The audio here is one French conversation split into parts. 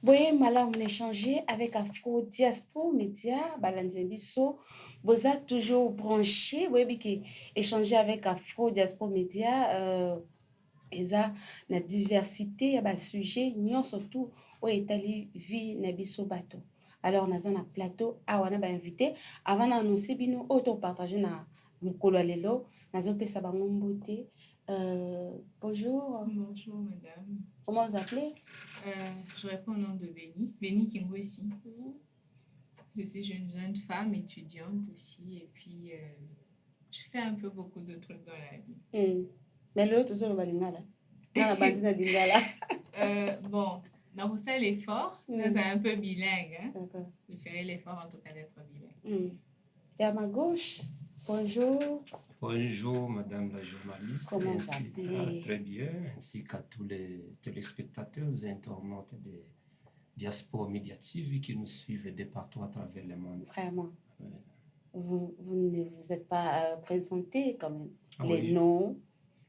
Boye malam on échangé avec Afro Diaspora Média, Balandia Bisso, Boza toujours branché, boye biki échanger avec Afro Diaspora Média, eza na diversité ya ba sujet nyon surtout o etali vie na biso bato. Alors naza na plateau awa na ba invité avant na annoncer bino auto partager na mukolo ya lelo nazo pesa bango mbote. Bonjour. Bonjour, madame. Comment vous appelez? Je réponds au nom de Béni. Béni Kingwesi. Je suis une jeune femme étudiante aussi et puis je fais un peu beaucoup de trucs dans la vie. Mais l'autre, c'est le balingala. Non, la bandine de lingala. Bon, donc ça l'effort, c'est un peu bilingue. Hein? Je ferai l'effort en tout cas d'être bilingue. Et à ma gauche, bonjour. Bonjour, madame la journaliste. Comment vous appelez? Très bien, ainsi qu'à tous les téléspectateurs et internautes de Diaspora Média TV qui nous suivent de partout à travers le monde. Vraiment. Ouais. Vous ne vous êtes pas présenté quand même. Les Oui, noms.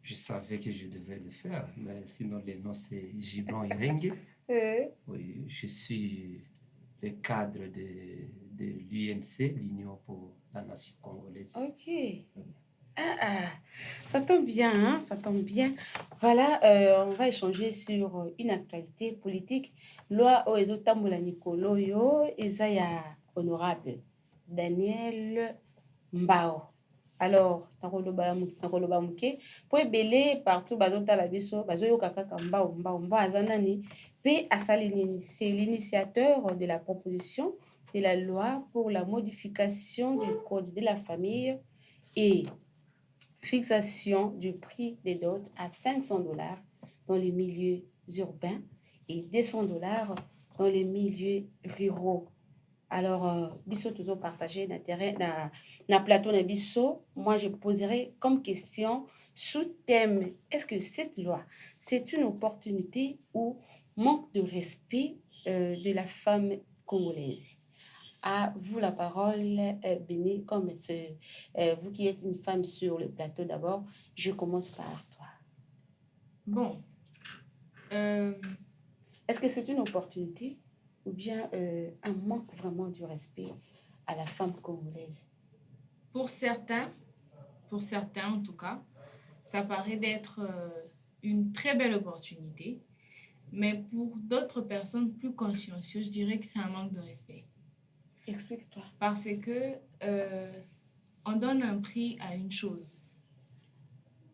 Je savais que je devais le faire, mais sinon les noms c'est Gibran Irengue. Oui, je suis le cadre de l'UNC, l'Union pour la Nation Congolaise. Ok. Ça tombe bien, hein? Ça tombe bien. Voilà, on va échanger sur une actualité politique. Loi Oezo Tamboula Nikolo yo, Ezaya honorable Daniel Mbao. Alors, nakoloba muke, po ebele partout bazotala biso, bazoyoka kaka Mbao aza nani, pe asali nini. C'est l'initiateur de la proposition de la loi pour la modification du code de la famille et fixation du prix des dots à $500 dans les milieux urbains et $200 dans les milieux ruraux. Alors, biso toujours partagé na terrain, na plateau na biso. Moi, je poserai comme question sous thème, est-ce que cette loi, c'est une opportunité ou manque de respect de la femme congolaise? À vous la parole, Béni, comme vous qui êtes une femme sur le plateau d'abord, je commence par toi. Bon. Est-ce que c'est une opportunité ou bien un manque vraiment du respect à la femme congolaise? Pour certains en tout cas, ça paraît d'être une très belle opportunité. Mais pour d'autres personnes plus consciencieuses, je dirais que c'est un manque de respect. Explique-toi. Parce que on donne un prix à une chose.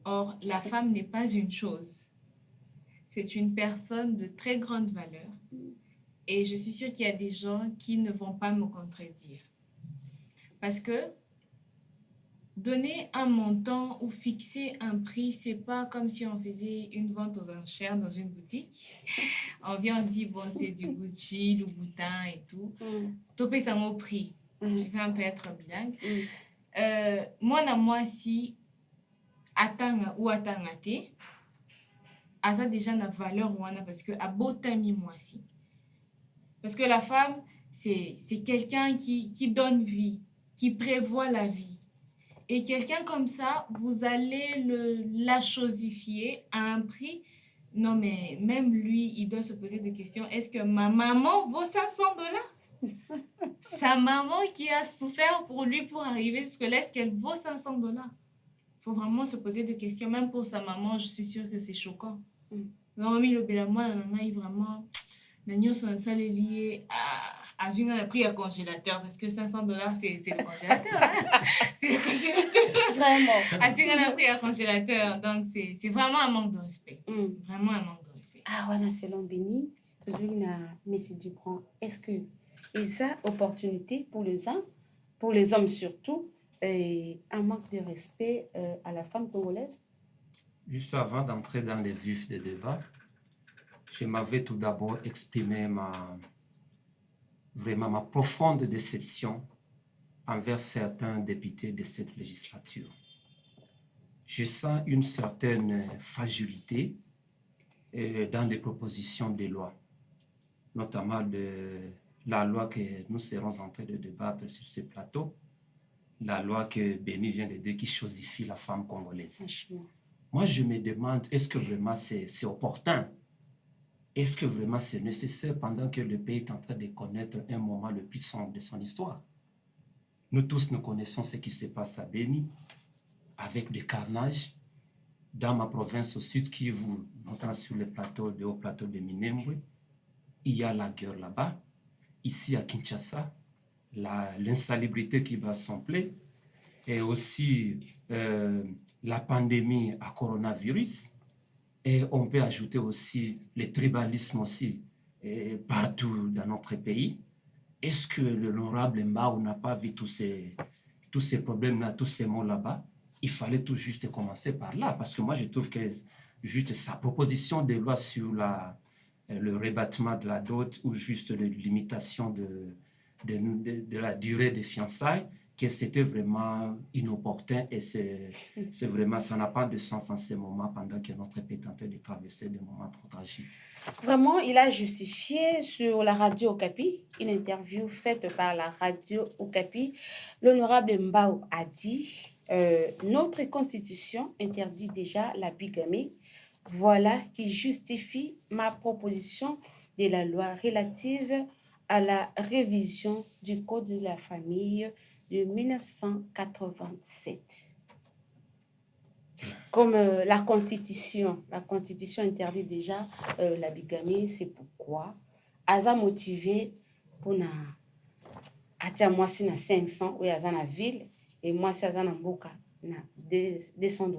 Or, la femme n'est pas une chose. C'est une personne de très grande valeur. Et je suis sûre qu'il y a des gens qui ne vont pas me contredire. Parce que donner un montant ou fixer un prix, c'est pas comme si on faisait une vente aux enchères dans une boutique. On vient, on dit, bon, c'est du Gucci, Louboutin et tout. Topé, c'est mon prix. Je vais un peu être bilingue. Moi, si atanga ou atanga te, asa déjà na valeur wana parce que abotami moi si. Parce que la femme, c'est quelqu'un qui donne vie, qui prévoit la vie. Et quelqu'un comme ça, vous allez la chosifier à un prix. Non, mais même lui, il doit se poser des questions. Est-ce que ma maman vaut $500? Sa maman qui a souffert pour lui pour arriver jusque-là, est-ce qu'elle vaut $500? Il faut vraiment se poser des questions. Même pour sa maman, je suis sûre que c'est choquant. Non, mais le bélamois, vraiment, nous sommes liés à un prix à congélateur parce que $500 c'est le congélateur. Hein? C'est le congélateur. Vraiment. À un prix à congélateur. Donc, c'est vraiment un manque de respect. Vraiment un manque de respect. Ah, voilà, selon Béni, toujours na Messi Dupont. Est-ce que ça opportunité pour les hommes surtout, un manque de respect à la femme congolaise? Juste avant d'entrer dans les vifs des débats, je m'avais tout d'abord exprimé vraiment ma profonde déception envers certains députés de cette législature. Je sens une certaine fragilité dans les propositions de loi, notamment de la loi que nous serons en train de débattre sur ce plateau, la loi que Béni vient de dire qui chosifie la femme congolaise. Moi, je me demande, est-ce que vraiment c'est opportun? Est-ce que vraiment c'est nécessaire pendant que le pays est en train de connaître un moment le plus sombre de son histoire? Nous tous, nous connaissons ce qui se passe à Béni, avec des carnages. Dans ma province au sud Kivu, notamment sur le haut plateau de Minembwe, il y a la guerre là-bas. Ici à Kinshasa, l'insalubrité qui bat son plein, et aussi la pandémie à coronavirus. Et on peut ajouter aussi le tribalisme aussi partout dans notre pays. Est-ce que l'honorable Mbao n'a pas vu tous ces problèmes-là, tous ces mots là-bas? Il fallait tout juste commencer par là, parce que moi je trouve que juste sa proposition de loi sur le rebattement de la dot ou juste la limitation de la durée des fiançailles, que c'était vraiment inopportun et c'est vraiment, ça n'a pas de sens en ce moment pendant que notre pays est en train de traverser des moments trop tragiques. Vraiment, il a justifié sur la radio Okapi, une interview faite par la radio Okapi. L'honorable Mbao a dit notre constitution interdit déjà la bigamie. Voilà qui justifie ma proposition de la loi relative à la révision du Code de la famille de 1987. Comme la Constitution interdit déjà la bigamie, c'est pourquoi Aza motivé pour na atia moi si na 500 ou Aza na ville et moi si Aza na mboka na $200.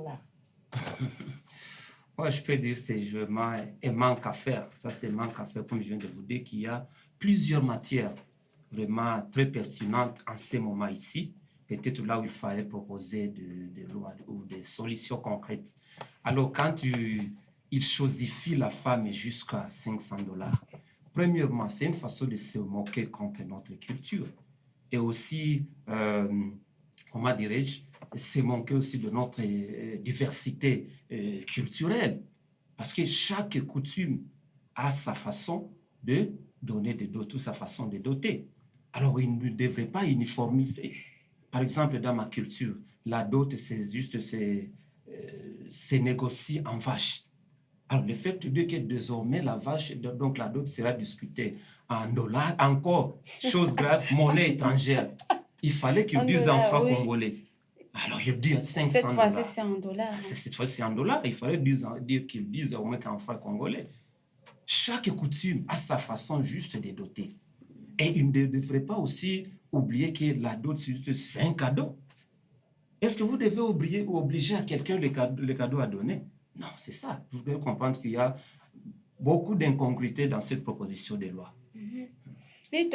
Moi, je peux dire que c'est vraiment un manque à faire. Ça, c'est un manque à faire, comme je viens de vous dire, qu'il y a plusieurs matières vraiment très pertinentes en ce moment ici. Peut-être là où il fallait proposer des lois ou des solutions concrètes. Alors, quand il chosifie la femme jusqu'à $500, premièrement, c'est une façon de se moquer contre notre culture. Et aussi, comment dirais-je, se moquer aussi de notre diversité culturelle. Parce que chaque coutume a sa façon de donner des dots, sa façon de doter. Alors, il ne devrait pas uniformiser. Par exemple, dans ma culture, la dot, c'est juste, c'est négocié en vache. Alors, le fait de dire que désormais, la vache, donc la dot sera discutée en dollars, encore, chose grave, monnaie étrangère. Il fallait qu'ils disent en francs congolais. Alors, il dit $500. Cette fois-ci, c'est en dollars. Ah, cette fois-ci, c'est en dollars. Il fallait dire qu'ils disent au moins qu'en francs congolais. Chaque coutume a sa façon juste de doter. Et il ne devrait pas aussi oublier que la dot, c'est un cadeau. Est-ce que vous devez obliger à quelqu'un le cadeau à donner? Non, c'est ça. Vous devez comprendre qu'il y a beaucoup d'incongruités dans cette proposition de loi. Mais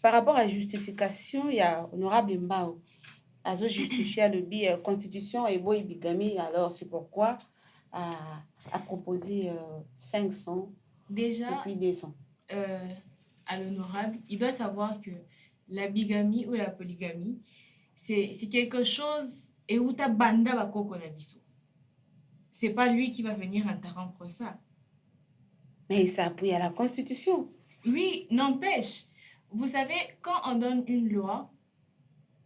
par rapport à la justification, il y a honorable Mbao. Azo justifié le bi constitution et boy bigami, alors c'est pourquoi a proposé 500 Déjà, depuis 200. À l'honorable, il doit savoir que la bigamie ou la polygamie, c'est quelque chose et où ta banda va kokonabiso. C'est pas lui qui va venir interrompre ça. Mais il s'appuie à la Constitution. Oui, n'empêche. Vous savez, quand on donne une loi,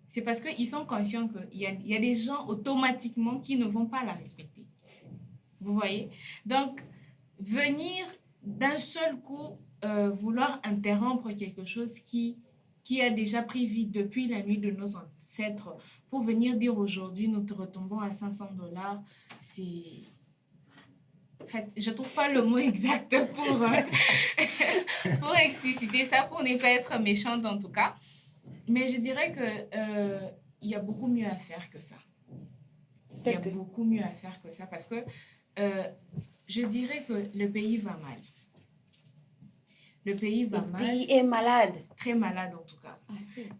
c'est parce qu'ils sont conscients qu'il y a des gens automatiquement qui ne vont pas la respecter. Vous voyez? Donc, venir d'un seul coup vouloir interrompre quelque chose qui a déjà pris vie depuis la nuit de nos ancêtres pour venir dire aujourd'hui nous te retombons à $500, c'est... En fait, je ne trouve pas le mot exact pour expliciter ça, pour ne pas être méchante en tout cas. Mais je dirais qu'il y a beaucoup mieux à faire que ça. Il y a beaucoup mieux à faire que ça parce que je dirais que le pays va mal. Le pays va mal. Le pays est malade. Très malade en tout cas.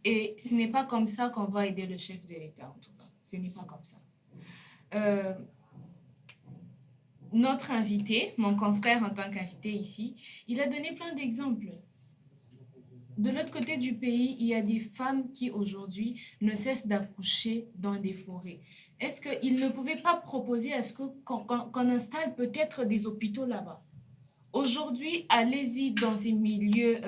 Et ce n'est pas comme ça qu'on va aider le chef de l'État en tout cas. Ce n'est pas comme ça. Notre invité, mon confrère en tant qu'invité ici, il a donné plein d'exemples. De l'autre côté du pays, il y a des femmes qui aujourd'hui ne cessent d'accoucher dans des forêts. Est-ce qu'il ne pouvait pas proposer à ce qu'on installe peut-être des hôpitaux là-bas? Aujourd'hui, allez-y dans ces milieux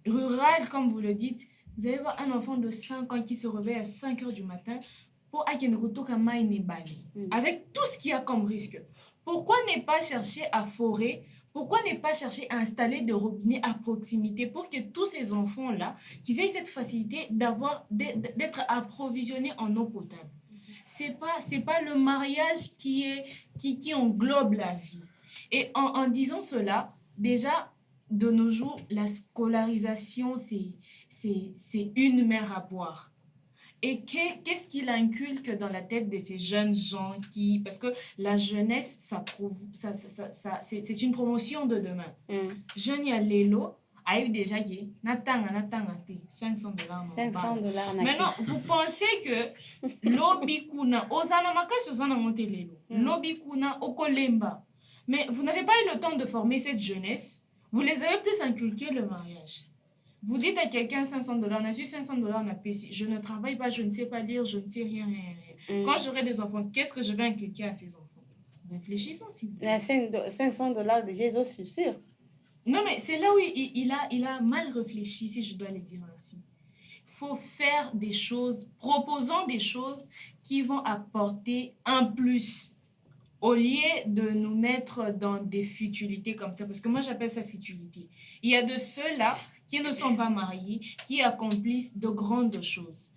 ruraux, comme vous le dites, vous allez voir un enfant de 5 ans qui se réveille à 5 heures du matin pour avec tout ce qu'il y a comme risque. Pourquoi ne pas chercher à forer? Pourquoi ne pas chercher à installer des robinets à proximité pour que tous ces enfants-là, qu'ils aient cette facilité d'être approvisionnés en eau potable? C'est pas le mariage qui englobe la vie. Et en disant cela, déjà, de nos jours, la scolarisation, c'est une mer à boire. Et qu'est-ce qu'il inculque dans la tête de ces jeunes gens qui... Parce que la jeunesse, c'est une promotion de demain. Jeune ya lelo, aïe déjà y natanga 500 $. 500 Maintenant, vous pensez que l'obikuna, osana makasi osana monte lelo, l'obikuna okolemba. Mais vous n'avez pas eu le temps de former cette jeunesse. Vous les avez plus inculqué le mariage. Vous dites à quelqu'un 500 $, on a su 500 $, on a payé. Je ne travaille pas, je ne sais pas lire, je ne sais rien. Quand j'aurai des enfants, qu'est-ce que je vais inculquer à ces enfants? Réfléchissons, s'il vous plaît. 500 $, déjà, ils ont suffire. Non, mais c'est là où il a mal réfléchi, si je dois le dire ainsi. Il faut faire des choses, proposons des choses qui vont apporter un plus. Au lieu de nous mettre dans des futilités comme ça, parce que moi j'appelle ça futilité. Il y a de ceux-là qui ne sont pas mariés, qui accomplissent de grandes choses.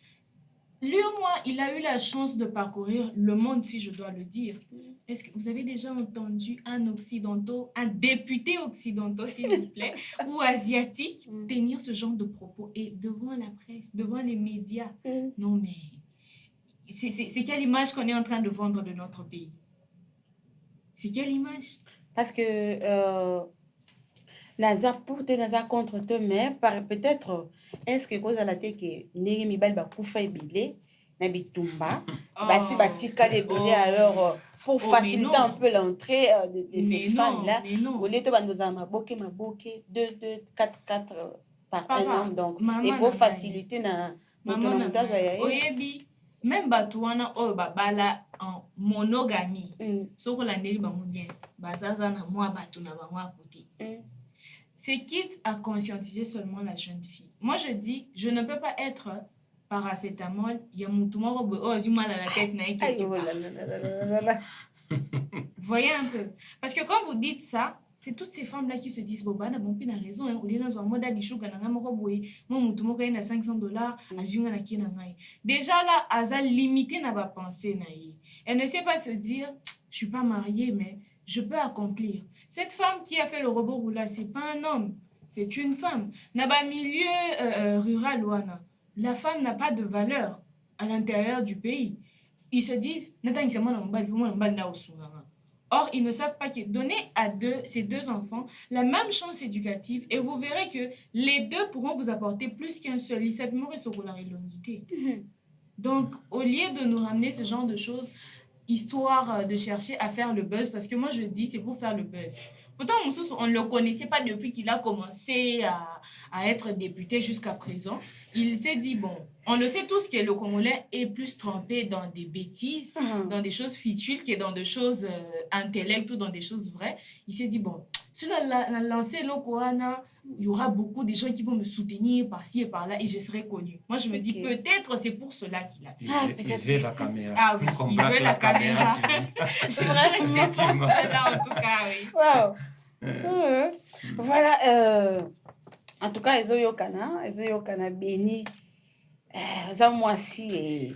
Lui au moins, il a eu la chance de parcourir le monde, si je dois le dire. Est-ce que vous avez déjà entendu un occidental, un député occidental, s'il vous plaît, ou asiatique, tenir ce genre de propos et devant la presse, devant les médias? Non, mais c'est quelle image qu'on est en train de vendre de notre pays? C'est quelle image? Parce que naza pour te naza contre te, mais peut-être est-ce que cause à la tête que ndenge mibali bakufa ebele na bitumba basi batika ebele alors pour faciliter un peu l'entrée de ces femmes-là, au lieu de bandoza maboke 2 4 par un homme, donc et pour faciliter na maman na oyebi même bato wana oyo babala en monogamie soko landeli bango bien bazaza na mwa bato na bango à côté. C'est quitte à conscientiser seulement la jeune fille. Moi je dis, je ne peux pas être paracétamol, il y a mon tumor oh j'ai mal à la tête na quelque part. Voyez un peu, parce que quand vous dites ça, c'est toutes ces femmes-là qui se disent, bon, bah, bon, puis, raison, hein, ou bien, dans un mode d'ishuga, n'a pas boy, mon mouton, il a 500 $, azunga, na ki, na ngai. Déjà là, Aza limité n'a pas pensé, naïe. Elle ne sait pas se dire, je suis pas mariée, mais je peux accomplir. Cette femme qui a fait le robot roulage, c'est pas un homme, c'est une femme. N'a pas milieu rural, ouana. La femme n'a pas de valeur à l'intérieur du pays. Ils se disent, or, ils ne savent pas que donner à ces deux enfants la même chance éducative et vous verrez que les deux pourront vous apporter plus qu'un seul. Ils savent donc, au lieu de nous ramener ce genre de choses, histoire de chercher à faire le buzz, parce que moi je dis c'est pour faire le buzz. Pourtant, on ne le connaissait pas depuis qu'il a commencé à être député jusqu'à présent. Il s'est dit, bon, on le sait tous que le Congolais est plus trempé dans des bêtises, dans des choses futiles, que dans des choses intellectuelles ou dans des choses vraies. Il s'est dit, bon, si on a lancé l'Okoana, il y aura beaucoup de gens qui vont me soutenir par-ci et par-là et je serai connu. Moi, je me dis, peut-être c'est pour cela qu'il a fait. Il veut la caméra. Ah oui, il veut la caméra. Je dirais que c'est pour cela, en tout cas, oui. Wow. Voilà, en tout cas, Ezoyokana béni. Moi aussi,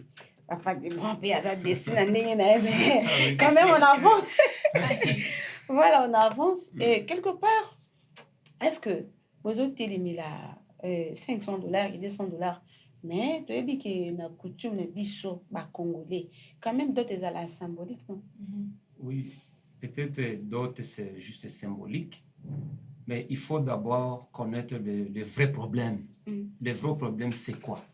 papa de moi, quand même, on avance. Voilà, on avance. Et quelque part, est-ce que vous avez mis là 500 $ et 200 $, mais tu as dit que la coutume de biso, congolais, quand même, d'autres à la symbolique, non? Oui. Peut-être d'autres, c'est juste symbolique, mais il faut d'abord connaître le vrai problème. Le vrai problème, c'est quoi?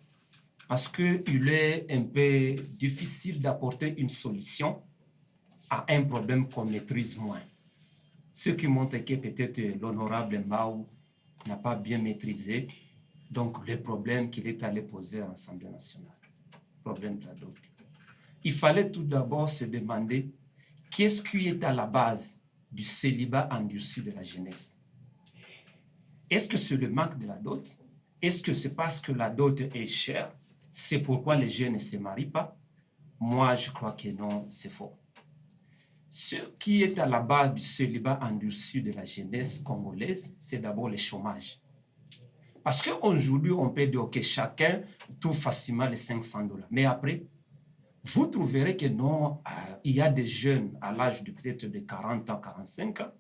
Parce qu'il est un peu difficile d'apporter une solution à un problème qu'on maîtrise moins. Ce qui montre que peut-être l'honorable Mao n'a pas bien maîtrisé donc le problème qu'il est allé poser à l'Assemblée nationale. Problème de la dot. Il fallait tout d'abord se demander qu'est-ce qui est à la base du célibat endurci de la jeunesse? Est-ce que c'est le manque de la dot? Est-ce que c'est parce que la dot est chère? C'est pourquoi les jeunes ne se marient pas? Moi, je crois que non, c'est faux. Ce qui est à la base du célibat endurci de la jeunesse congolaise, c'est d'abord le chômage. Parce qu'aujourd'hui, on peut dire que chacun trouve facilement les $500. Mais après, vous trouverez que non, il y a des jeunes à l'âge de peut-être de 40 ans, 45 ans,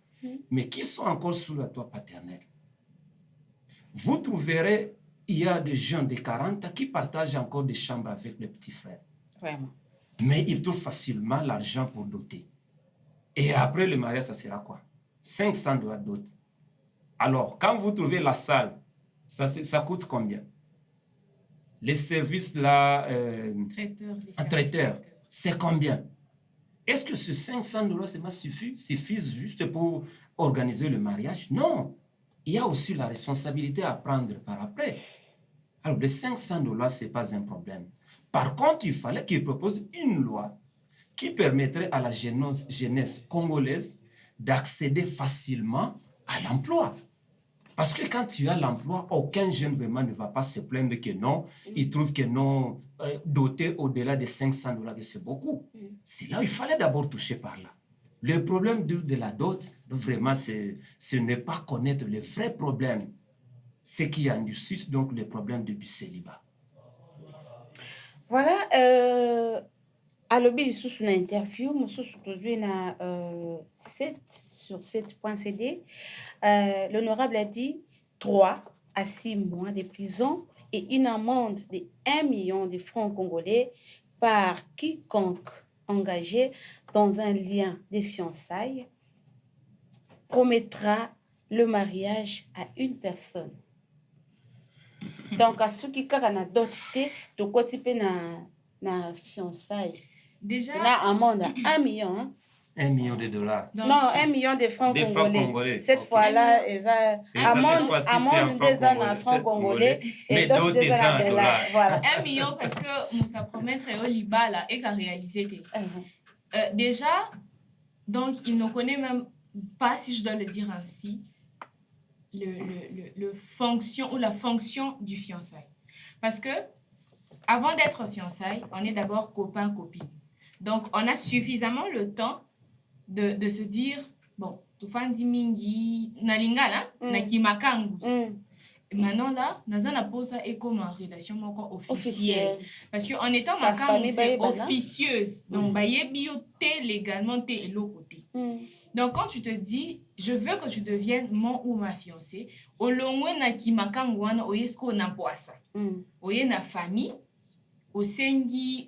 mais qui sont encore sous la toit paternel. Vous trouverez, il y a des jeunes de 40 ans qui partagent encore des chambres avec les petits frères. Vraiment. Mais ils trouvent facilement l'argent pour doter. Et après le mariage, ça sera quoi? $500 dot. Alors, quand vous trouvez la salle, ça coûte combien? Les services là, traiteur, c'est combien? Est-ce que ce $500 suffisent juste pour organiser le mariage? Non. Il y a aussi la responsabilité à prendre par après. Alors, les $500, ce n'est pas un problème. Par contre, il fallait qu'il propose une loi qui permettrait à la jeunesse congolaise d'accéder facilement à l'emploi. Parce que quand tu as l'emploi, aucun jeune vraiment ne va pas se plaindre que non, il trouve que non, doté au-delà de $500, que c'est beaucoup. C'est là où il fallait d'abord toucher par là. Le problème de la dot, vraiment, c'est ne pas connaître le vrai problème. Ce qui endurcit donc le problème du célibat. Voilà, alobi lisusu na interview mosusu tozwi na 7 sur 7.cd. L'honorable a dit 3 à 6 mois de prison et une amende de 1 million de francs congolais par quiconque engagé dans un lien de fiançailles promettra le mariage à une personne. Donc, à ceux qui ont na dot te, tokoti pe na fiançailles. Déjà, là, amende à 1 million. Hein? $1 million. Donc, non, 1 million de francs congolais. Cette fois-là, amende des ans à francs congolais et d'autres des ans à dollars. Voilà. 1 million parce que mon t'a promettre au Libala et qu'à réaliser. Déjà, donc, il ne connaît même pas, si je dois le dire ainsi, le fonction ou la fonction du fiançailles. Parce que avant d'être fiançailles, on est d'abord copain-copine. Donc, on a suffisamment le temps de se dire, bon, tu fais un dimingi, na lingala, na kimakangus. Maintenant, là, Nazana pose ça et comme en relation officielle. Parce qu'en étant makangus, c'est officieuse. Donc, bioté légalement, t'es de l'autre côté. Donc, quand tu te dis, je veux que tu deviennes mon ou ma fiancée, au long na kimakangwana, au yesko na poasa. Au ye na famille, au sengi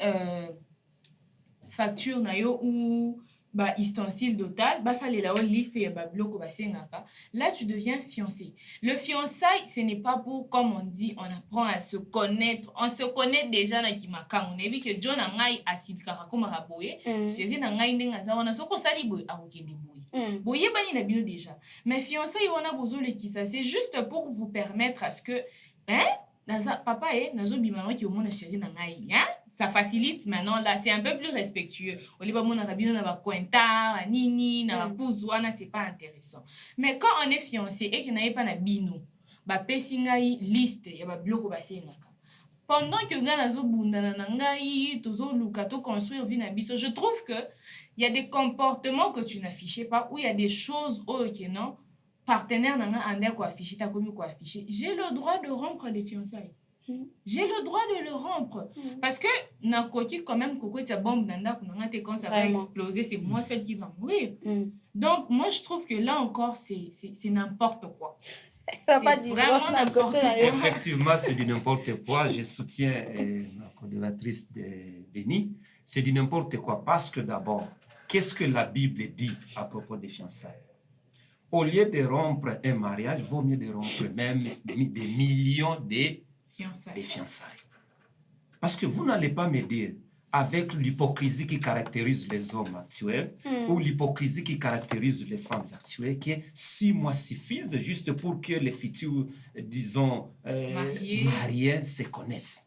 facture na yo ou bah ustensile total, bah ça les la liste et bah bloc bah sengaka. Là tu deviens fiancé. Le fiançailles, ce n'est pas pour, comme on dit, on apprend à se connaître. On se connaît déjà na kimakang. On a vu que John a ngai asil karakoma raboye, chéri na ngai ndenga za wana soko sali boy awokende boy. Boye bani na bino déjà. Mais fiançailles on a besoin de qui ça, c'est juste pour vous permettre à ce que papa nazo bimano ki omona chéri na ngai, hein? Ça facilite maintenant là, c'est un peu plus respectueux. Oliba mona rabino na ba kwenta, nini, na kuzwana, c'est pas intéressant. Mais quand on est fiancé et qu'il n'a pas na bino, ba pesi ngai liste ya ba bloko ba sengaka. Pendant que nga nazo bundana na ngai, tozo luka to construire vie na biso, je trouve que il y a des comportements que tu n'affichais pas ou il y a des choses qui non partenaire nanga ande ko afficher ta komi ko afficher. J'ai le droit de rompre les fiançailles. J'ai le droit de le rompre. Parce que na koki quand même koko tia bombe nanda kunanga te quand ça va exploser, c'est moi celle qui va mourir. Donc moi je trouve que là encore c'est n'importe quoi. C'est vraiment n'importe quoi. Effectivement, c'est du n'importe quoi. Je soutiens ma collaboratrice de Béni. C'est du n'importe quoi parce que d'abord, qu'est-ce que la Bible dit à propos des fiançailles? Au lieu de rompre un mariage, il vaut mieux de rompre même des millions de fiançailles. Parce que vous n'allez pas me dire, avec l'hypocrisie qui caractérise les hommes actuels ou l'hypocrisie qui caractérise les femmes actuelles, que 6 mois suffisent juste pour que les futurs, disons, mariés se connaissent.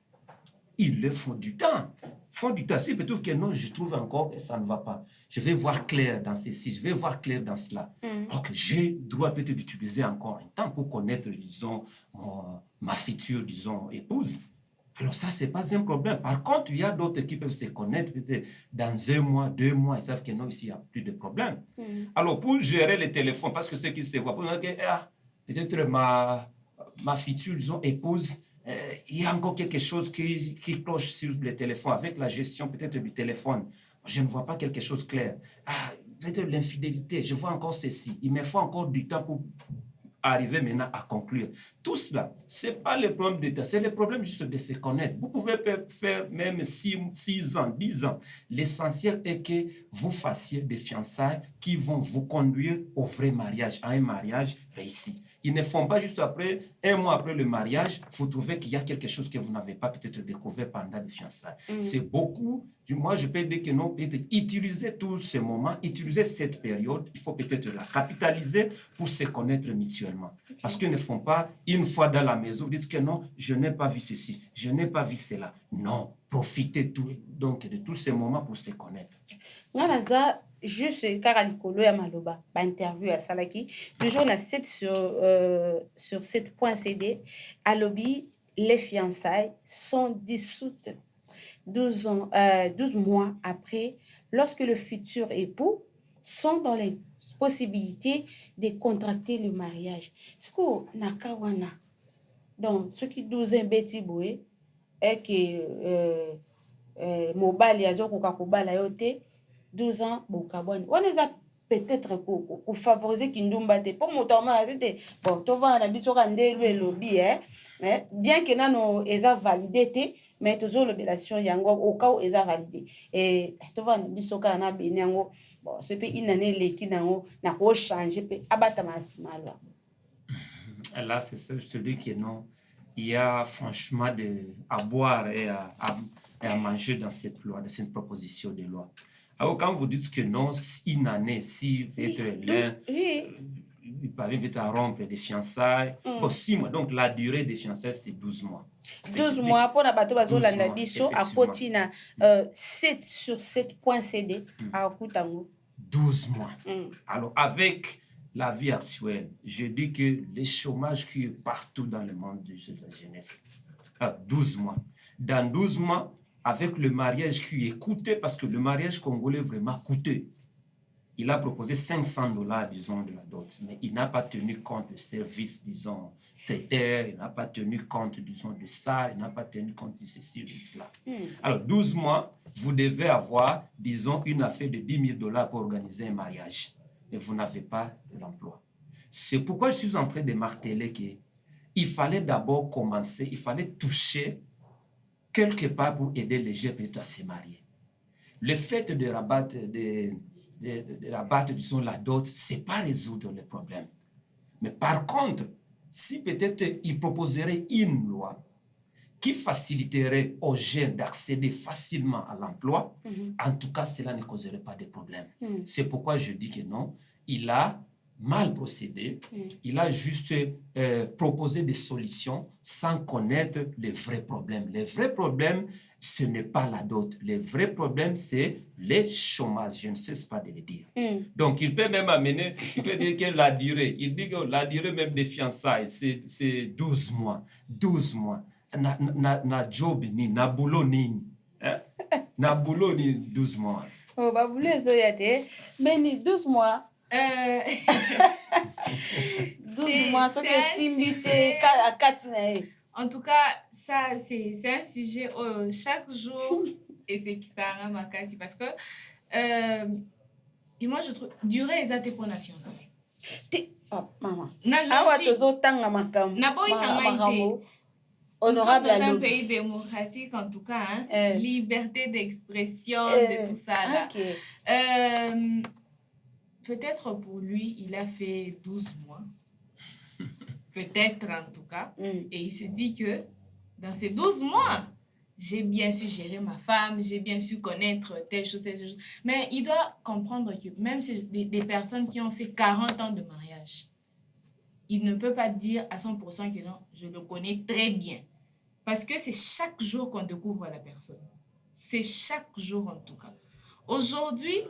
Ils le font du temps. C'est peut-être que non, je trouve encore que ça ne va pas. Je vais voir clair dans ceci, je vais voir clair dans cela. Donc, j'ai droit peut-être d'utiliser encore un temps pour connaître, disons, ma future, disons, épouse. Alors ça, ce n'est pas un problème. Par contre, il y a d'autres qui peuvent se connaître peut-être dans 1 mois, 2 mois, ils savent que non, ici, il n'y a plus de problème. Alors, pour gérer les téléphones, parce que ceux qui se voient, pour dire que peut-être ma future, disons, épouse, il y a encore quelque chose qui cloche sur le téléphone. Avec la gestion peut-être du téléphone, je ne vois pas quelque chose de clair. Peut-être l'infidélité, je vois encore ceci. Il me faut encore du temps pour arriver maintenant à conclure. Tout cela, ce n'est pas le problème d'État, c'est le problème juste de se connaître. Vous pouvez faire même 6 ans, 10 ans. L'essentiel est que vous fassiez des fiançailles qui vont vous conduire au vrai mariage, à un mariage réussi. Ils ne font pas juste après, 1 mois après le mariage, vous trouvez qu'il y a quelque chose que vous n'avez pas peut-être découvert pendant les fiançailles. C'est beaucoup. Moi, je peux dire que non, peut-être utiliser tous ces moments, utiliser cette période, il faut peut-être la capitaliser pour se connaître mutuellement. Parce qu'ils ne font pas, une fois dans la maison, vous dites que non, je n'ai pas vu ceci, je n'ai pas vu cela. Non, profitez donc de tous ces moments pour se connaître. Juste car à l'école ya maloba ba interview à Salaki toujours on a 7 sur 7.cd à lobby les fiançailles sont dissoutes 12 mois après lorsque le futur époux sont dans les possibilités de contracter le mariage. Ce qu'on a kawana donc ceux qui 12 ans beti boé et que mobile azo ko kabala yote 12 ans, bokabone. On les a peut-être pour favoriser Kindumba te. Pour motamment la tête. Bon, tu vas na biso kande le lobby bien que nano eza validé te, mais toujours l'obligation yango au cas où eza validé. Et tu vas na biso kana benyango. Bon, ce pe inane leki nango na ko changer pe abata masimalo. Là, c'est celui qui est non. Il y a franchement à boire et à manger dans cette loi, dans cette proposition de loi. Alors, quand vous dites que non, une année, si peut-être l'un, il parvient peut-être à rompre des fiançailles, bon, 6 mois, donc la durée des fiançailles, c'est 12 mois. 12 mois, pour la bateau, la nabiso, à Potina, 7 sur 7.cd, à Okutango. 12 mois. Alors, avec la vie actuelle, je dis que le chômage qui est partout dans le monde de la jeunesse, 12 mois. Dans 12 mois, avec le mariage qui est coûté, parce que le mariage congolais est vraiment coûté. Il a proposé $500, disons, de la dot, mais il n'a pas tenu compte de services, disons, traiteur, il n'a pas tenu compte, disons, de ça, il n'a pas tenu compte de ceci, de cela. Alors, 12 mois, vous devez avoir, disons, une affaire de $10,000 pour organiser un mariage, et vous n'avez pas de l'emploi. C'est pourquoi je suis en train de marteler qu'il fallait d'abord commencer, il fallait toucher quelque part pour aider les jeunes à se marier. Le fait de rabattre, disons, la dot, ce n'est pas résoudre le problème. Mais par contre, si peut-être il proposerait une loi qui faciliterait aux jeunes d'accéder facilement à l'emploi, en tout cas, cela ne causerait pas de problème. C'est pourquoi je dis que non, il a mal procédé, il a juste proposé des solutions sans connaître les vrais problèmes. Les vrais problèmes, ce n'est pas la dot. Les vrais problèmes, c'est le chômage. Je ne cesse pas de le dire. Donc, il peut même amener, il peut dire que la durée, il dit que la durée même des fiançailles, c'est 12 mois. 12 mois. Na job ni, na boulot ni. Na boulot ni 12 mois. Oh, bah, vous les avez, mais ni 12 mois. 12 mois, c'est en tout cas, ça, c'est un sujet chaque jour et c'est qui ça rend ma casse parce que et moi je trouve durer exact pour la fiançailles. Maman. Honorable dans un pays démocratique en tout cas, hein, liberté d'expression, de tout ça là. Okay. Peut-être pour lui, il a fait 12 mois. Peut-être en tout cas. Et il se dit que dans ces 12 mois, j'ai bien su gérer ma femme, j'ai bien su connaître telle chose, telle chose. Mais il doit comprendre que même des personnes qui ont fait 40 ans de mariage, il ne peut pas dire à 100% que non, je le connais très bien. Parce que c'est chaque jour qu'on découvre la personne. C'est chaque jour en tout cas. Aujourd'hui,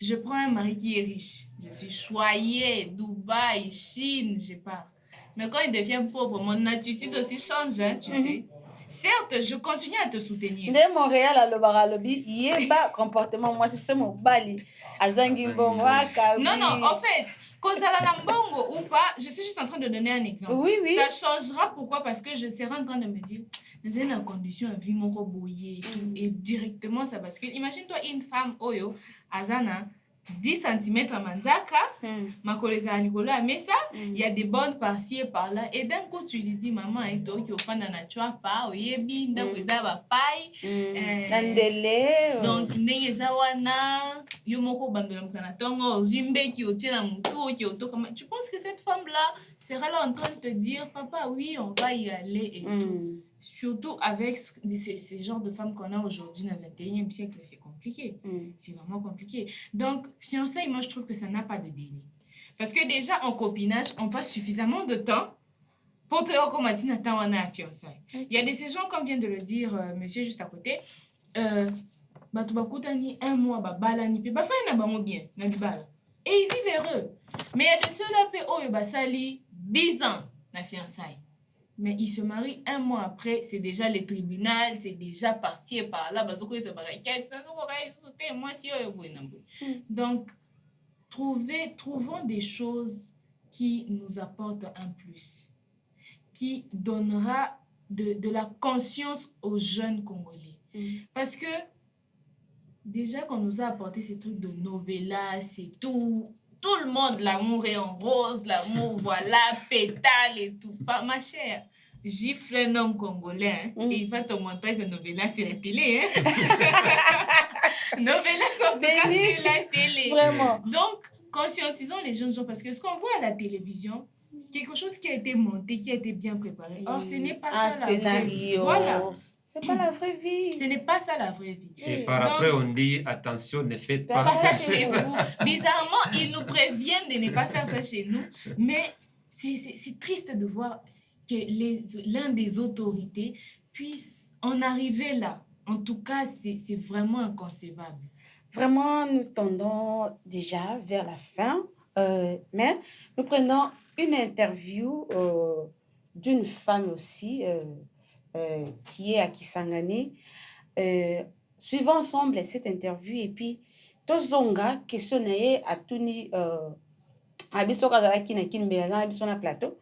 je prends un mari qui est riche. Je suis choyée, Dubaï, Chine, je sais pas. Mais quand il devient pauvre, mon attitude aussi change, hein, tu sais. certes, je continue à te soutenir. Nde Montréal alobaka alobi yeba comportement moi c'est mobali azangi mbongo akabi. Non, en fait, kozala na mbongo ou pas, je suis juste en train de donner un exemple. Oui. Ça changera, pourquoi? Parce que je serai en train de me dire, c'est une condition à vie mon boyer et tout, et directement ça bascule. Imagine-toi une femme oyo azana 10 cm à manzaka, ma collègue à Nicolas, mais ça, il y a des bonnes par-ci et par-là. Et d'un coup, tu lui dis, maman, et toi, qui au fond, na nature pas, oyebi, donc, ça va paille. Donc, ndenge za wana, yo moko bandola mkana tongo, zimbe qui otient na mutu, qui oto comme. Tu penses que cette femme-là sera là en train de te dire, papa, oui, on va y aller et tout. Surtout avec ces genres de femmes qu'on a aujourd'hui dans le 21e siècle, c'est compliqué. C'est vraiment compliqué. Donc, fiançailles, moi, je trouve que ça n'a pas de délai. Parce que déjà, en copinage, on passe suffisamment de temps pour te dire comment tu attends on a un fiançailles. Il y a de ces gens, comme vient de le dire monsieur juste à côté, bato bakutani un mois, babalani, puis bafai na bango bien, na dibala. Et ils vivent heureux. Mais il y a de ceux-là, oh, basali 10 ans, na fiançailles. Mais ils se marient un mois après, c'est déjà les tribunaux, c'est déjà par-ci et par-là. Donc, trouvons des choses qui nous apportent un plus, qui donnera de la conscience aux jeunes Congolais. Parce que, déjà qu'on nous a apporté ces trucs de novelas, c'est tout. Tout le monde, l'amour est en rose, l'amour, voilà, pétale et tout. Pas, ma chère, gifle un homme congolais, hein, et il va te montrer que novelas, c'est la télé. Hein. Novelas, en tout cas, c'est la télé. Vraiment. Donc, conscientisons les jeunes gens, parce que ce qu'on voit à la télévision, c'est quelque chose qui a été monté, qui a été bien préparé. Or, ce n'est pas ça la vraie vie. Voilà. C'est pas la vraie vie. Ce n'est pas ça la vraie vie. Et par après, on dit, attention, ne faites pas ça chez vous. Bizarrement, ils nous préviennent de ne pas faire ça chez nous. Mais c'est triste de voir que l'un des autorités puisse en arriver là. En tout cas, c'est vraiment inconcevable. Vraiment, nous tendons déjà vers la fin. Mais nous prenons une interview d'une femme aussi qui est à Kisangani. Suivons ensemble cette interview et puis tozonga question naye atuni abiso kazala kina kinbe na biso na plateau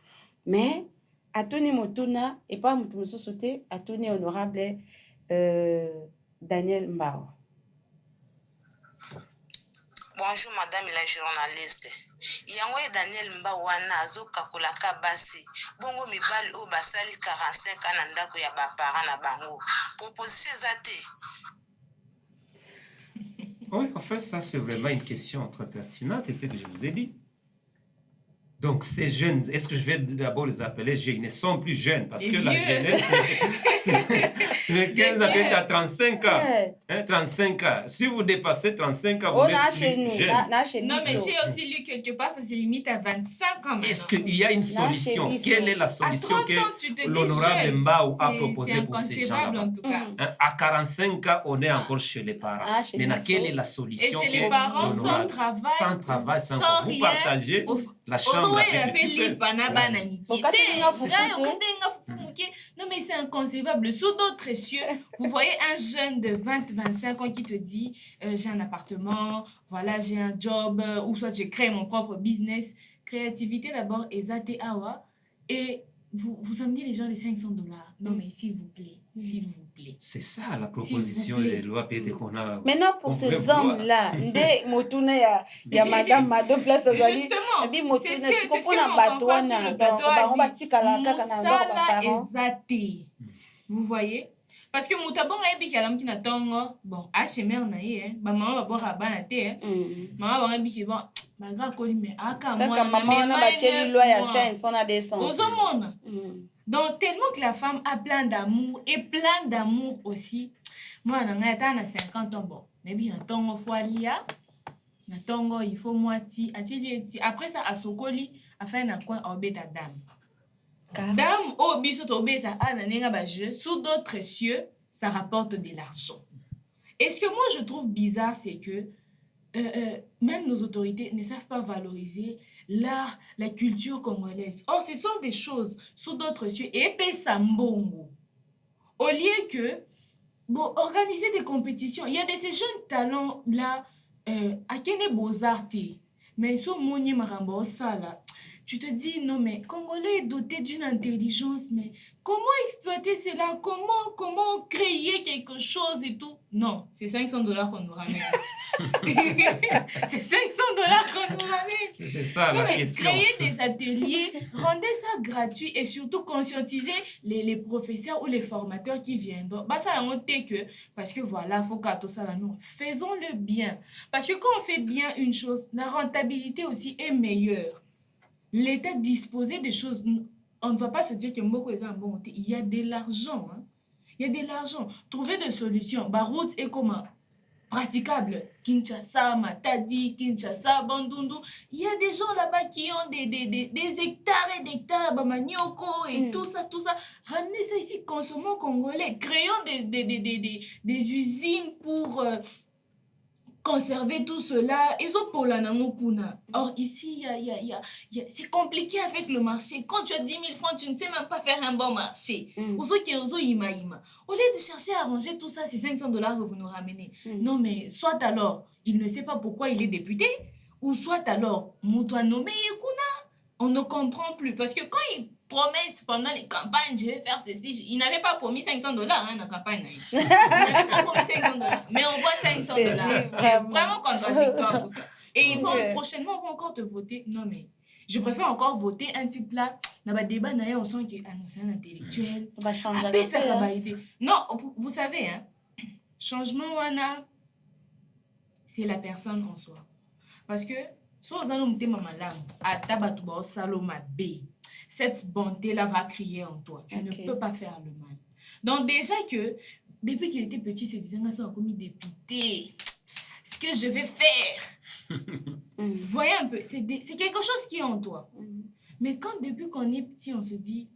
mais atuni motuna et pas mutu mususu te atuni honorable Daniel Mbao. Bonjour madame la journaliste. Yango Daniel Mbao wana azokakolaka basi. Bongo mibali o basali 45 ans na ndako ya bapara na bango. Proposition zate. Oui, en fait, ça c'est vraiment une question très pertinente, c'est ce que je vous ai dit. Donc ces jeunes, est-ce que je vais d'abord les appeler jeunes? Ils ne sont plus jeunes parce que la jeunesse, c'est 15 à 35 ans. Hein, 35 ans. Si vous dépassez 35 ans, vous n'êtes plus jeune. Non, mais j'ai aussi lu quelque part, ça se limite à 25 ans. Est-ce qu'il y a une solution? Quelle est la solution que l'honorable Mbao a proposée pour ces gens-là? À 45 ans, on est encore chez les parents. Maintenant, quelle est la solution? Et chez les parents, sans travail, sans vous partager la chambre. Non, mais c'est inconcevable. Sous d'autres cieux, vous voyez un jeune de 20-25 ans qui te dit j'ai un appartement, voilà, j'ai un job, ou soit j'ai créé mon propre business. Créativité d'abord, Ezate Awa, et vous amenez les gens les $500. Non, mais s'il vous plaît, s'il vous plaît. C'est ça la proposition des lois qu'on a. Maintenant, pour ces hommes-là, Nde Motuna ya Madame Mado Place justement, c'est ce que on voit sur le plateau a dit. Moussala Ezate. Vous voyez? Parce que Moutabon a dit qu'il y a qui n'attend, bon, HMR na hein, maman va boire à banaté, maman va dire bon. Donc, tellement que la femme a plein d'amour et plein d'amour aussi. Moi, on a 50 ans, bon, mais bien, il faut moitié. Après ça, à Sokoli, à faire un coin au bêta dame. Dame, au biso, au bêta, sous d'autres cieux, ça rapporte de l'argent. Et ce que moi, je trouve bizarre, c'est que même nos autorités ne savent pas valoriser l'art, la culture congolaise. Or, ce sont des choses sous d'autres cieux. Et Pessambongo. Au lieu que, bon, organiser des compétitions. Il y a de ces jeunes talents-là, à Kene Beaux-Arts, mais ils sont moni marambo ça là. Tu te dis, non, mais Congolais est doté d'une intelligence, mais comment exploiter cela? Comment créer quelque chose et tout? Non, c'est $500 qu'on nous ramène. C'est $500 qu'on nous ramène. C'est ça Non, la mais question. créer des ateliers, rendez ça gratuit et surtout conscientiser les professeurs ou les formateurs qui viennent. Donc, bah, ça l'a monté que, parce que voilà, faut qu'à tout ça là, nous, faisons-le bien. Parce que quand on fait bien une chose, la rentabilité aussi est meilleure. L'État disposait des choses. On ne va pas se dire que Mboko est un bon. Il y a de l'argent. Hein. Il y a de l'argent. Trouver des solutions. Bah, route est comment? Praticable. Kinshasa, Matadi, Kinshasa, Bandundu. Il y a des gens là-bas qui ont des hectares et d'hectares, Bamanioko et tout ça, tout ça. Ramenez ça ici, consommons congolais. Créons des usines pour conserver tout cela. Ils ont pour la namokuna. Or, ici, c'est compliqué avec le marché. Quand tu as 10 000 francs, tu ne sais même pas faire un bon marché. Au lieu de chercher à arranger tout ça, c'est $500 que vous nous ramenez. Non, mais soit alors, il ne sait pas pourquoi il est député, ou soit alors, Moutoua nommé Yekuna. On ne comprend plus. Parce que quand ils promettent pendant les campagnes, je vais faire ceci, ils n'avaient pas promis $500 dans la campagne. Ils n'avaient pas promis $500. Mais on voit $500. C'est vraiment contradictoire tout ça. Et ils vont prochainement vont encore te voter. Non, mais je préfère encore voter un type là. Dans le débat, on sent qu'il annonce un intellectuel. On va changer. Non, vous savez, hein, changement, wana, c'est la personne en soi. Parce que, cette bonté-là va crier en toi. Tu ne peux pas faire le mal. Donc déjà que, depuis qu'il était petit, il se disait, on a commis député. Ce que je vais faire. Vous voyez un peu, c'est quelque chose qui est en toi. Mais quand depuis qu'on est petit, on se dit,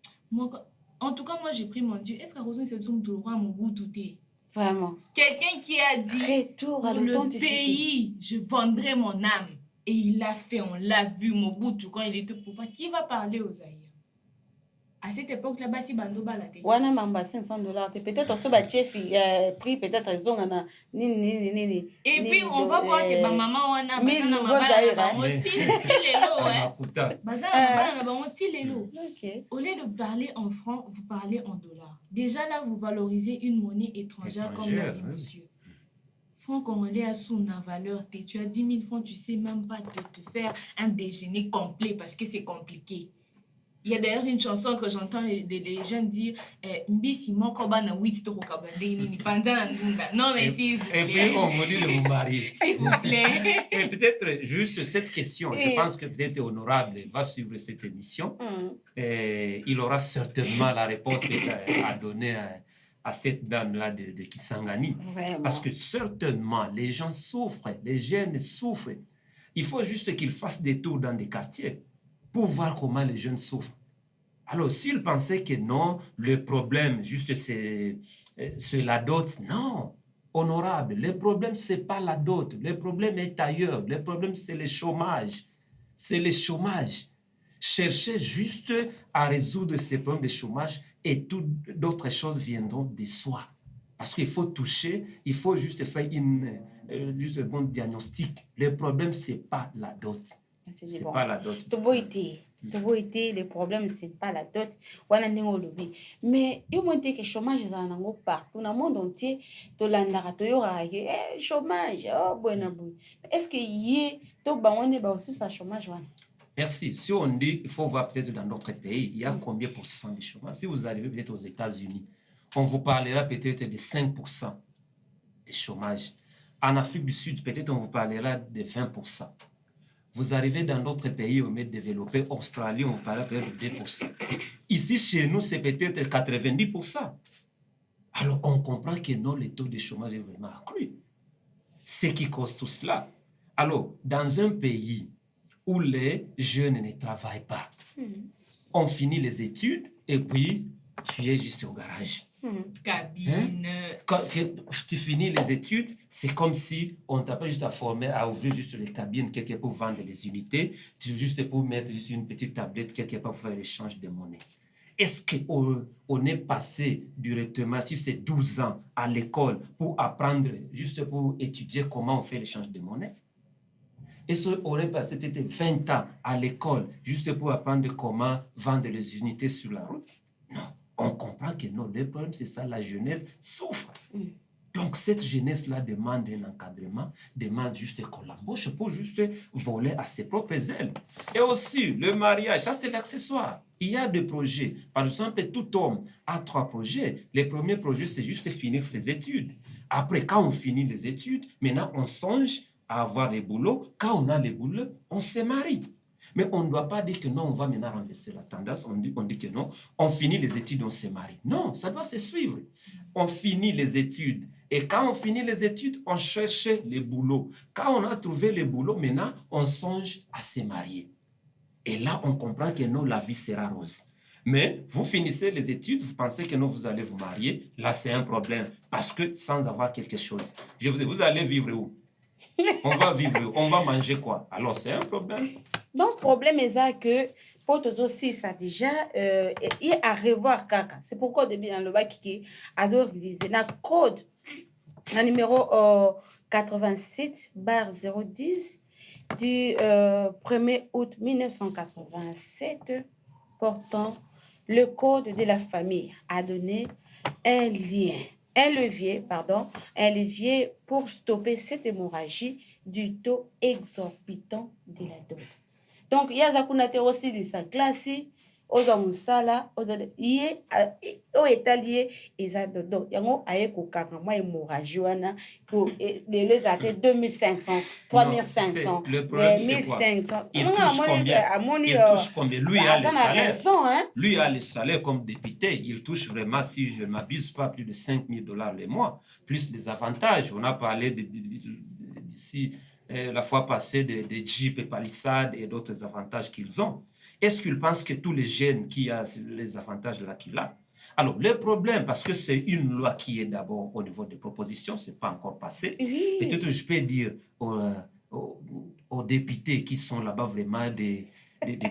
en tout cas, moi j'ai pris mon Dieu. Est-ce qu'à Rosen, c'est le son de mon bout tout est? Vraiment. Quelqu'un qui a dit, pour le pays, je vendrai mon âme. Et il l'a fait, on l'a vu, Mobutu, quand il était au pouvoir. Qui va parler aux Zaïre? À cette époque, là-bas, si Bando balade. Wana mamba $500. Peut-être aussi prix, peut-être ils ont un Et puis, on va voir que ma maman, wana, au lieu de parler en francs, vous parlez en dollars. Déjà là, vous valorisez une monnaie étrangère, comme l'a dit monsieur. Franc congolais a son valeur. Tu as 10 000 francs, tu ne sais même pas te faire un déjeuner complet parce que c'est compliqué. Il y a d'ailleurs une chanson que j'entends des jeunes dire Mbisi mokoba na 8 toko kabandeni pendant ngunga. Non, mais s'il vous plaît. Et puis, on vous dit de vous marier. S'il vous plaît. Et peut-être juste cette question, je pense que peut-être Honorable va suivre cette émission. Et il aura certainement la réponse à donner à cette dame-là de Kisangani. Vraiment. Parce que certainement, les gens souffrent, les jeunes souffrent. Il faut juste qu'ils fassent des tours dans des quartiers pour voir comment les jeunes souffrent. Alors, s'ils pensaient que non, le problème, juste c'est la dot, non, honorable, le problème, ce n'est pas la dot, le problème est ailleurs, le problème, c'est le chômage. C'est le chômage. Cherchez juste à résoudre ces problèmes de chômage et toutes d'autres choses viendront de soi. Parce qu'il faut toucher, il faut juste faire juste un bon diagnostic. Le problème, ce n'est pas la dot. C'est pas la dot. Le problème, c'est pas la dot. Mais il y a que chômage partout dans le monde entier. Chômage. Est-ce qu'il y a aussi ça chômage? Merci. Si on dit, il faut voir peut-être dans d'autres pays, il y a combien de pourcents de chômage? Si vous arrivez peut-être aux États-Unis, on vous parlera peut-être de 5% de chômage. En Afrique du Sud, peut-être on vous parlera de 20%. Vous arrivez dans d'autres pays où on est développé, Australie, on vous parlera peut-être de 2%. Ici, chez nous, c'est peut-être 90%. Alors, on comprend que non, le taux de chômage est vraiment accru. Ce qui cause tout cela. Alors, dans un pays où les jeunes ne travaillent pas, on finit les études et puis tu es juste au garage. Cabine. Quand tu finis les études, c'est comme si on ne t'a pas juste à former à ouvrir juste les cabines quelque part pour vendre les unités, juste pour mettre juste une petite tablette quelque part pour faire l'échange de monnaie. Est-ce qu'on est passé directement, si c'est 12 ans, à l'école pour apprendre, juste pour étudier comment on fait l'échange de monnaie? Est-ce qu'on est passé peut-être 20 ans à l'école juste pour apprendre comment vendre les unités sur la route? Non, on comprend que non, le problème c'est ça, la jeunesse souffre. Donc cette jeunesse-là demande un encadrement, demande juste qu'on l'embauche pour juste voler à ses propres ailes. Et aussi, le mariage, ça c'est l'accessoire. Il y a des projets. Par exemple, tout homme a 3 projets. Le premier projet, c'est juste finir ses études. Après, quand on finit les études, maintenant on songe à avoir les boulots. Quand on a les boulots, on se marie. Mais on ne doit pas dire que non, on va maintenant renverser la tendance. On dit que non, on finit les études, on se marie. Non, ça doit se suivre. On finit les études. Et quand on finit les études, on cherche les boulots. Quand on a trouvé les boulots, maintenant, on songe à se marier. Et là, on comprend que non, la vie sera rose. Mais vous finissez les études, vous pensez que non, vous allez vous marier. Là, c'est un problème. Parce que sans avoir quelque chose, vous allez vivre où? On va vivre où? On va manger quoi? Alors, c'est un problème. Donc, le problème est ça que pour tous aussi, ça déjà, il y a à revoir caca. C'est pourquoi, au début, dans le bac, qui a dû réviser le code, le numéro 87/010 du 1er août 1987, portant le code de la famille, a donné un levier pour stopper cette hémorragie du taux exorbitant de la dot. Donc, il y a aussi de sa classe, oza musala, oza ye o etalié eza dodo. Yango aye kokanga moi hémorragie wana pour les athées 2500, 3500, le problème, 1500. Il touche combien? Il touche combien? Lui a le salaire. Raison, hein? Lui a le salaire comme député. Il touche vraiment, si je ne m'abuse pas, plus de 5 000 $ le mois, plus les avantages. On a parlé d'ici la fois passée des Jeep et Palisade et d'autres avantages qu'ils ont. Est-ce qu'il pense que tous les jeunes qui ont les avantages là qu'il a? Alors, le problème, parce que c'est une loi qui est d'abord au niveau des propositions, ce n'est pas encore passé. Oui. Peut-être je peux dire aux députés qui sont là-bas vraiment de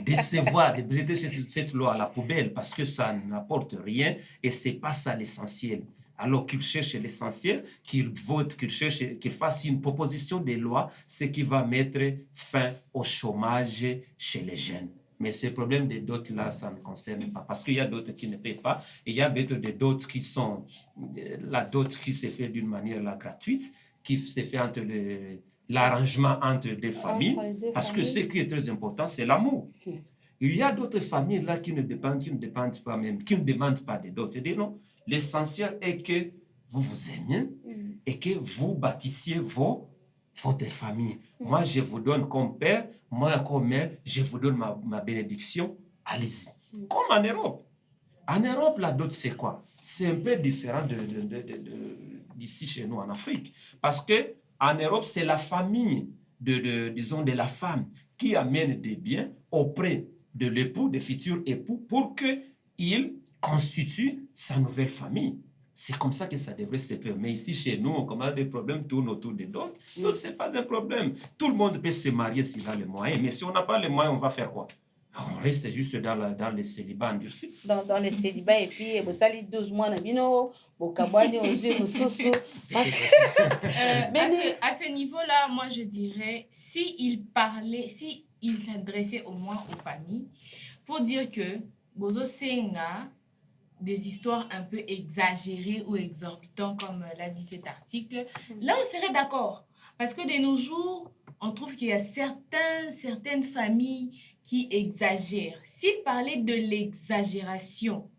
décevoir, de jeter cette loi à la poubelle parce que ça n'apporte rien et ce n'est pas ça l'essentiel. Alors qu'ils cherchent l'essentiel, qu'ils votent, qu'ils fassent une proposition de loi, ce qui va mettre fin au chômage chez les jeunes. Mais ce problème des dots là, ça ne concerne pas. Parce qu'il y a d'autres qui ne paient pas. Et il y a d'autres qui sont... La dot qui se fait d'une manière là, gratuite, qui se fait entre l'arrangement entre des familles. Parce que ce qui est très important, c'est l'amour. Il y a d'autres familles là qui ne demandent pas même, qui ne demandent pas de dot. C'est-à-dire non, l'essentiel est que vous vous aimiez et que vous bâtissiez votre famille. Moi, je vous donne comme père, moi, comme mère, je vous donne ma bénédiction. Allez-y. Comme en Europe. En Europe, la dot, c'est quoi? C'est un peu différent d'ici chez nous en Afrique. Parce qu'en Europe, c'est la famille disons, de la femme qui amène des biens auprès de l'époux, des futurs époux, pour qu'il constitue sa nouvelle famille. C'est comme ça que ça devrait se faire. Mais ici, chez nous, on commence des problèmes tournent autour des dots. Donc, ce n'est pas un problème. Tout le monde peut se marier s'il a les moyens. Mais si on n'a pas les moyens, on va faire quoi? On reste juste dans le célibat endurci. Dans le célibat, et puis, vous allez 12 mois, vous avez aux yeux, à ce niveau-là, moi, je dirais, s'il s'adressait au moins aux familles, pour dire que Bozo Senga, des histoires un peu exagérées ou exorbitantes, comme l'a dit cet article, là, on serait d'accord. Parce que de nos jours, on trouve qu'il y a certaines familles qui exagèrent. S'il parlait de l'exagération,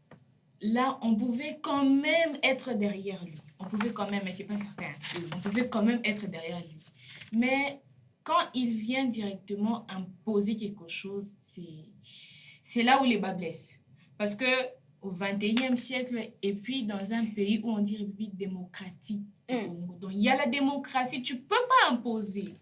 là, on pouvait quand même être derrière lui. On pouvait quand même, mais ce n'est pas certain. On pouvait quand même être derrière lui. Mais quand il vient directement imposer quelque chose, c'est là où les bas blessent. Parce que au XXIe siècle, et puis dans un pays où on dit République démocratique du Congo, donc il y a la démocratie, tu ne peux pas imposer.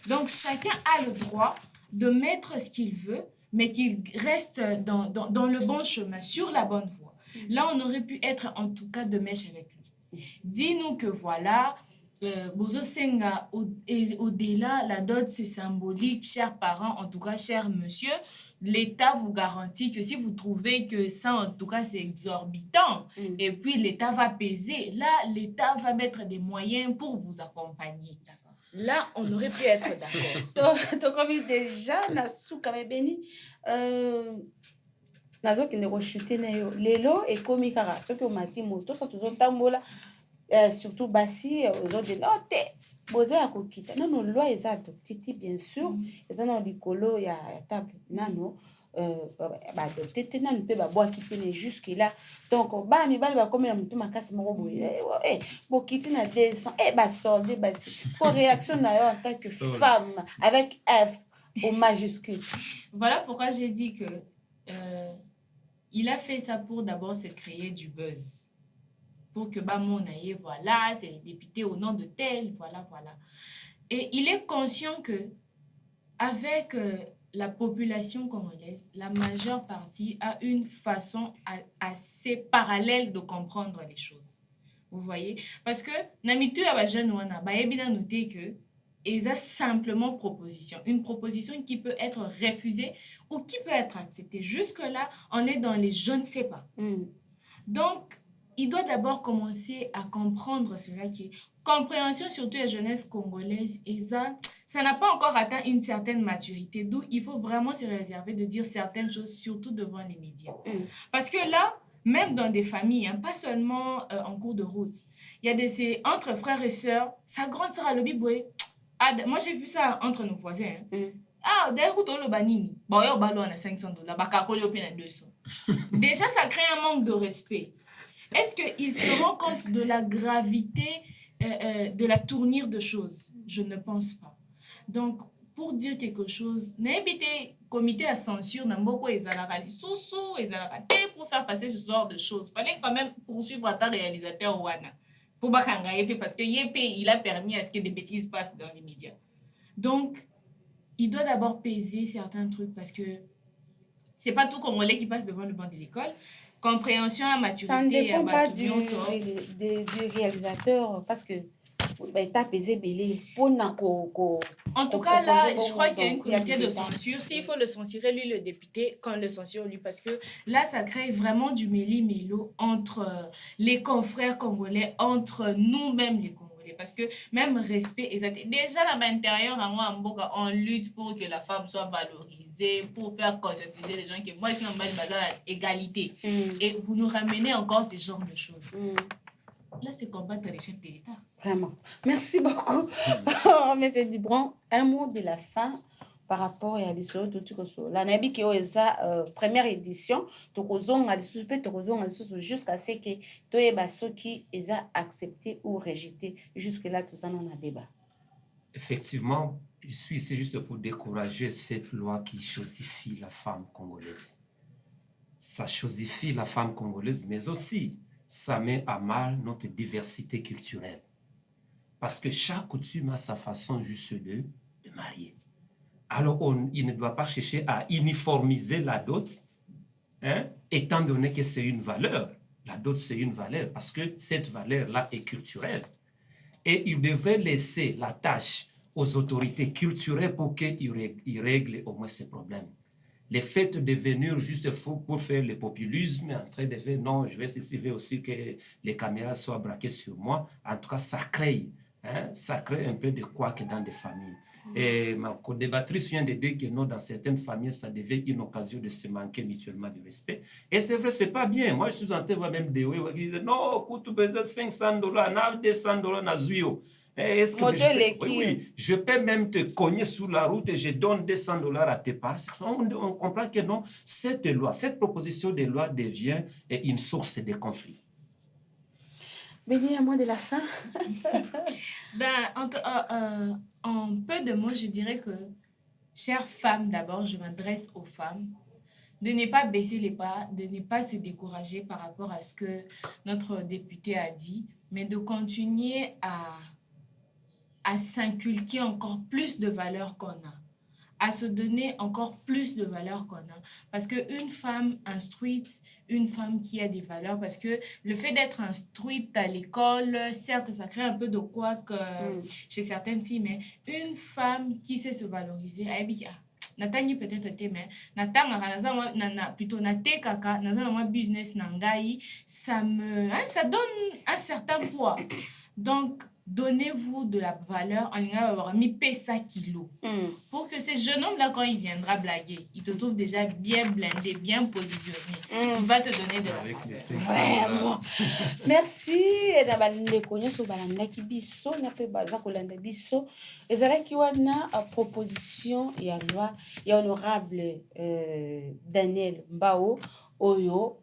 Donc chacun a le droit de mettre ce qu'il veut, mais qu'il reste dans le bon chemin, sur la bonne voie. Là, on aurait pu être en tout cas de mèche avec lui. Dis-nous que voilà, Bozo Senga, au-delà, la dot c'est symbolique, chers parents, en tout cas, cher monsieur, l'État vous garantit que si vous trouvez que ça, en tout cas, c'est exorbitant, et puis l'État va peser, là, l'État va mettre des moyens pour vous accompagner. Là, on aurait pu être d'accord. Donc, on vit déjà, na souka béni. Nazokende koshute na yo lelo ekomi kaka soki omati moto so tozotambola surtout basi ozodende oh te boza ya kokita nano loi eza adopté te bien sûr eza na likolo ya table nano baadopté te nano mpe babwaki te ne jusque là donc bana mibali bakomi na motu makasi moko boye bokiti na 200 basolde basi po réaction na yo en tant que femme avec F au majuscule. Voilà pourquoi j'ai dit que il a fait ça pour d'abord se créer du buzz. Pour que mon aïe, voilà, c'est les députés au nom de tel, voilà. Et il est conscient que avec la population congolaise, la majeure partie a une façon assez parallèle de comprendre les choses. Vous voyez? Parce que, namitu ya ba jeune wana, ba yebina noter que et ça simplement proposition. Une proposition qui peut être refusée ou qui peut être acceptée. Jusque-là, on est dans les je ne sais pas. Donc, il doit d'abord commencer à comprendre cela qui est compréhension, surtout la jeunesse congolaise. Et ça n'a pas encore atteint une certaine maturité. D'où il faut vraiment se réserver de dire certaines choses, surtout devant les médias. Parce que là, même dans des familles, hein, pas seulement en cours de route, il y a des entre frères et sœurs, sa grande sœur a le biboué. Moi, j'ai vu ça entre nos voisins. Hein. D'ailleurs, tu as le banini. Bon, il y a un ballon à 500 $. Bakakoli au à 200. Déjà, ça crée un manque de respect. Est-ce qu'il se rend compte de la gravité de la tournure de choses? Je ne pense pas. Donc, pour dire quelque chose, n'habitez comité à censure, n'amboko ezalaka lisusu, ezalaka te pour faire passer ce genre de choses. Fallait quand même poursuivre à ta réalisateur Wana. Pour Bakanga Yepe, parce que Yepe, il a permis à ce que des bêtises passent dans les médias. Donc, il doit d'abord peser certains trucs parce que c'est pas tout Congolais qui passe devant le banc de l'école. Compréhension à maturité. Ça ne dépend pas du réalisateur parce que en tout cas, là, je crois qu'il y a une comité de censure. S'il faut le censurer, lui, le député, qu'on le censure, lui, parce que là, ça crée vraiment du méli-mélo entre les confrères congolais, entre nous-mêmes, les Congolais. Parce que même respect, déjà là-bas à l'intérieur, on lutte pour que la femme soit valorisée, pour faire conscientiser les gens que moi, je suis en égalité. Et vous nous ramenez encore ce genre de choses. Là, c'est combattre les chefs de l'État. Vraiment. Merci beaucoup. Monsieur Dubron, un mot de la fin par rapport à l'histoire de tout ça. La Nabi qui est sa première édition, jusqu'à ce que tous les ceux qui ont accepté ou rejeté. Jusque-là, tout ça, on a débat. Effectivement, je suis ici juste pour décourager cette loi qui chosifie la femme congolaise. Ça chosifie la femme congolaise, mais aussi ça met à mal notre diversité culturelle. Parce que chaque coutume a sa façon juste de marier. Alors, il ne doit pas chercher à uniformiser la dot, hein, étant donné que c'est une valeur. La dot, c'est une valeur, parce que cette valeur-là est culturelle. Et il devrait laisser la tâche aux autorités culturelles pour qu'ils règlent au moins ces problèmes. Les faits de venir juste faux pour faire le populisme, en train de faire, non, je vais essayer aussi que les caméras soient braquées sur moi. En tout cas, ça crée un peu de couac dans des familles. Et ma co-débattrice vient de dire que non, dans certaines familles, ça devient une occasion de se manquer mutuellement de respect. Et c'est vrai, c'est pas bien. Moi, je suis en train de voir même des qui disent non, coûte besoin $500, $200 na zuio. Est-ce que je peux même te cogner sous la route et je donne $200 à tes parents? On comprend que non, cette loi, cette proposition de loi devient une source de conflit. Béni, à moi de la fin. En peu de mots, je dirais que, chères femmes, d'abord, je m'adresse aux femmes, de ne pas baisser les bras, de ne pas se décourager par rapport à ce que notre député a dit, mais de continuer à s'inculquer encore plus de valeurs qu'on a, à se donner encore plus de valeur qu'on a. Parce qu'une femme instruite, une femme qui a des valeurs, parce que le fait d'être instruite à l'école, certes, ça crée un peu de couac chez certaines filles, mais une femme qui sait se valoriser, elle dit, natangi peut-être te mais natanga plutôt nate kaka naza na moi business nangai ça donne un certain poids. Donc donnez-vous de la valeur en avoir mis pesa kilo pour que ces jeunes hommes là quand il viendra blaguer il te trouve déjà bien blindé bien positionné il va te donner de la valeur. Merci na bandeko nyonso balandaki biso na pe baza kolanda biso ezalaki wana proposition ya loi ya honorable Daniel Mbao oyo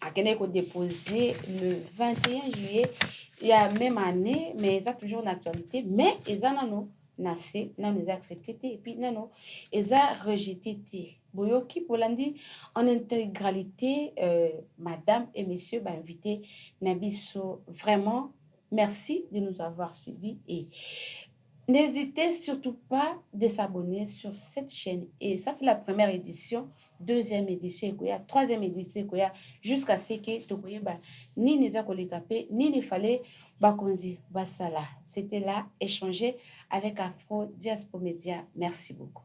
akende ko déposer le 21 juillet il y a même année mais ça toujours une actualité mais eza nano nase nano eza accepté et puis nano eza rejeté boyoki polandi en intégralité madame et messieurs invités nabiso vraiment merci de nous avoir suivis et n'hésitez surtout pas de s'abonner sur cette chaîne. Et ça, c'est la première édition, deuxième édition, troisième édition, jusqu'à ce que ni les akolekapé, ni les fallait bakonzi basala. C'était là, échanger avec Afro Diaspora Média. Merci beaucoup.